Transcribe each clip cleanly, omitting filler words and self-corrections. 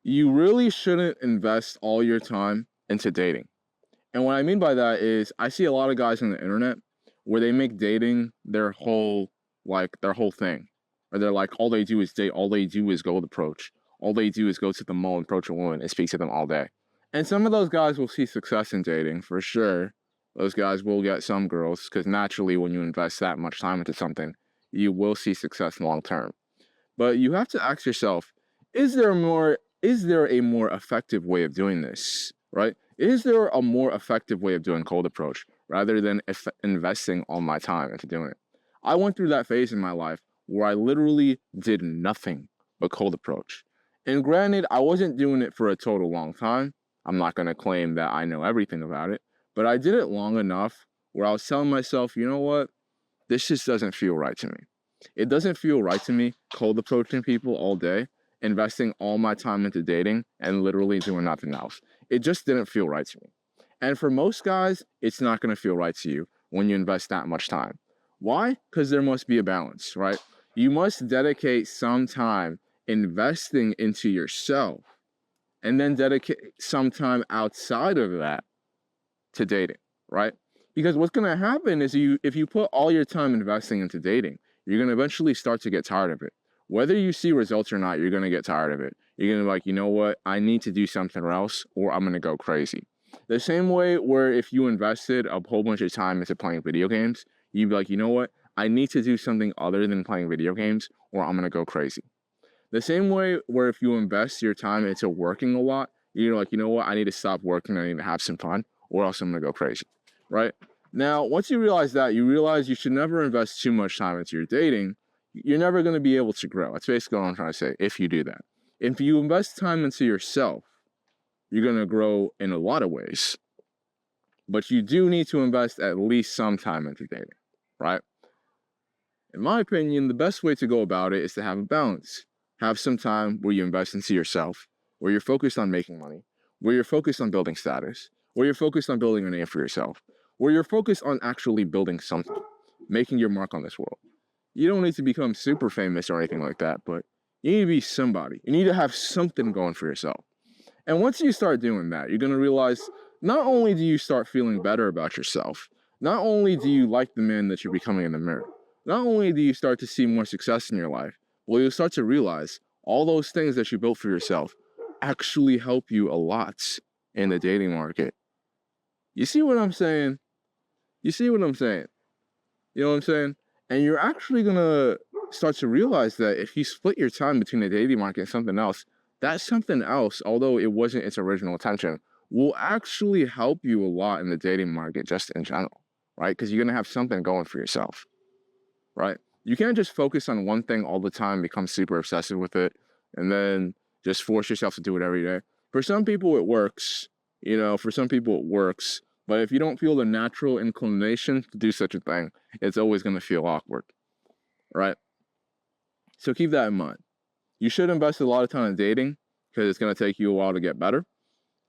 you really shouldn't invest all your time into dating. And what I mean by that is I see a lot of guys on the internet where they make dating their whole thing. Or they're like, all they do is date, all they do is go approach. All they do is go to the mall and approach a woman and speak to them all day. And some of those guys will see success in dating for sure. Those guys will get some girls because naturally when you invest that much time into something, you will see success long term. But you have to ask yourself, is there a more effective way of doing this, right? Is there a more effective way of doing cold approach rather than investing all my time into doing it? I went through that phase in my life where I literally did nothing but cold approach. And granted, I wasn't doing it for a total long time. I'm not going to claim that I know everything about it, but I did it long enough where I was telling myself, you know what? This just doesn't feel right to me. It doesn't feel right to me cold approaching people all day, investing all my time into dating and literally doing nothing else. It just didn't feel right to me. And for most guys, it's not going to feel right to you when you invest that much time. Why? Because there must be a balance, right? You must dedicate some time investing into yourself and then dedicate some time outside of that to dating, right? Because what's going to happen is if you put all your time investing into dating, you're going to eventually start to get tired of it. Whether you see results or not, you're going to get tired of it. You're going to be like, you know what? I need to do something else or I'm going to go crazy. The same way where if you invested a whole bunch of time into playing video games, you'd be like, you know what? I need to do something other than playing video games or I'm going to go crazy. The same way where if you invest your time into working a lot, you're like, you know what? I need to stop working. I need to have some fun or else I'm going to go crazy, right? Now, once you realize that, you realize you should never invest too much time into your dating. You're never going to be able to grow. That's basically what I'm trying to say, if you do that. If you invest time into yourself, you're going to grow in a lot of ways. But you do need to invest at least some time into dating, right? In my opinion, the best way to go about it is to have a balance. Have some time where you invest into yourself, where you're focused on making money, where you're focused on building status, where you're focused on building a name for yourself, where you're focused on actually building something, making your mark on this world. You don't need to become super famous or anything like that, but you need to be somebody. You need to have something going for yourself. And once you start doing that, you're going to realize not only do you start feeling better about yourself, not only do you like the man that you're becoming in the mirror, not only do you start to see more success in your life, well, you'll start to realize all those things that you built for yourself actually help you a lot in the dating market. You see what I'm saying? You see what I'm saying? You know what I'm saying? And you're actually going to start to realize that if you split your time between the dating market and something else, that something else, although it wasn't its original intention, will actually help you a lot in the dating market just in general, right? Because you're going to have something going for yourself, right? You can't just focus on one thing all the time, become super obsessive with it, and then just force yourself to do it every day. For some people, it works. For some people, it works. But if you don't feel the natural inclination to do such a thing, it's always going to feel awkward, right? So keep that in mind. You should invest a lot of time in dating because it's going to take you a while to get better.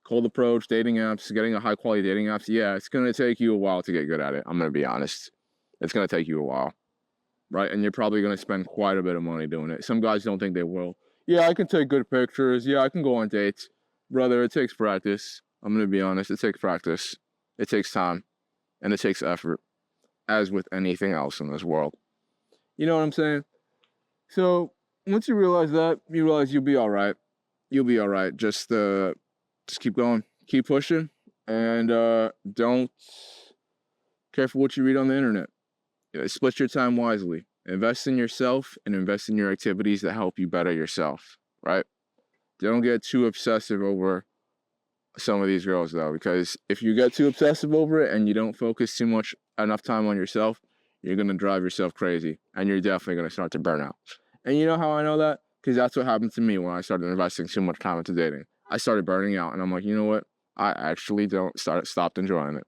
Cold approach, dating apps, getting a high-quality dating apps, yeah, it's going to take you a while to get good at it. I'm going to be honest. It's going to take you a while, right? And you're probably going to spend quite a bit of money doing it. Some guys don't think they will. Yeah, I can take good pictures. Yeah, I can go on dates. Brother, it takes practice. I'm going to be honest. It takes practice. It takes time. And it takes effort, as with anything else in this world. You know what I'm saying? So once you realize that, you realize you'll be all right. You'll be all right. Just keep going. Keep pushing. And don't care for what you read on the internet. Split your time wisely. Invest in yourself and invest in your activities that help you better yourself, right? Don't get too obsessive over some of these girls, though, because if you get too obsessive over it and you don't focus enough time on yourself, you're going to drive yourself crazy and you're definitely going to start to burn out. And you know how I know that? Because that's what happened to me when I started investing too much time into dating. I started burning out and I'm like, you know what? I actually stopped enjoying it.